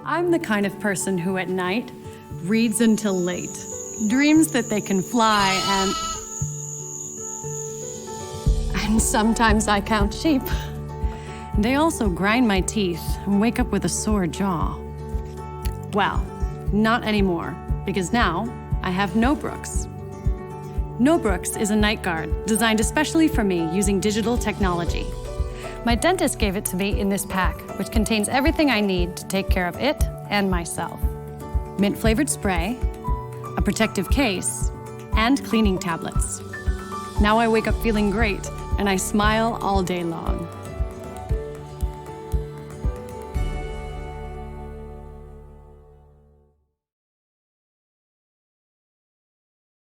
I'm the kind of person who at night reads until late, dreams that they can fly, and sometimes I count sheep. They also grind my teeth and wake up with a sore jaw. Well, not anymore, because now I have No Brooks. No Brooks is a night guard designed especially for me using digital technology. My dentist gave it to me in this pack, which contains everything I need to take care of it and myself. Mint-flavored spray, a protective case, and cleaning tablets. Now I wake up feeling great, and I smile all day long.